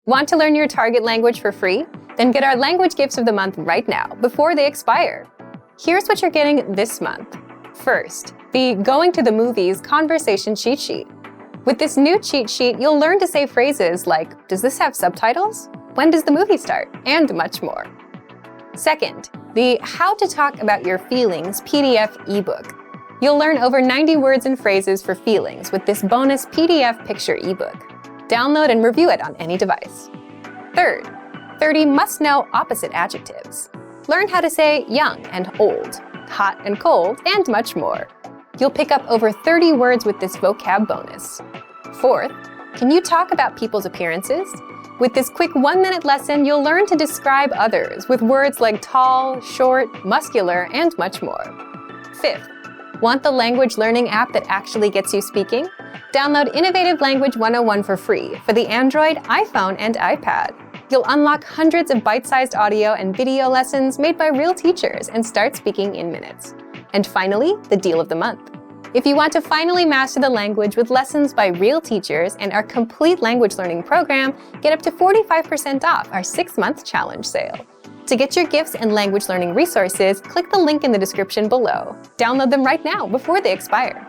Want to learn your target language for free? Then get our language gifts of the month right now, before they expire. Here's what you're getting this month. First, the Going to the Movies conversation cheat sheet. With this new cheat sheet, you'll learn to say phrases like, "Does this have subtitles? When does the movie start?" and much more. Second, the How to Talk About Your Feelings PDF ebook. You'll learn over 90 words and phrases for feelings with this bonus PDF picture ebook. Download and review it on any device. Third, 30 must-know opposite adjectives. Learn how to say young and old, hot and cold, and much more. You'll pick up over 30 words with this vocab bonus. Fourth, can you talk about people's appearances? With this quick 1-minute lesson, you'll learn to describe others with words like tall, short, muscular, and much more. Fifth, want the language learning app that actually gets you speaking? Download Innovative Language 101 for free for the Android, iPhone, and iPad. You'll unlock hundreds of bite-sized audio and video lessons made by real teachers and start speaking in minutes. And finally, the deal of the month. If you want to finally master the language with lessons by real teachers and our complete language learning program, get up to 45% off our 6-month challenge sale. To get your gifts and language learning resources, click the link in the description below. Download them right now before they expire.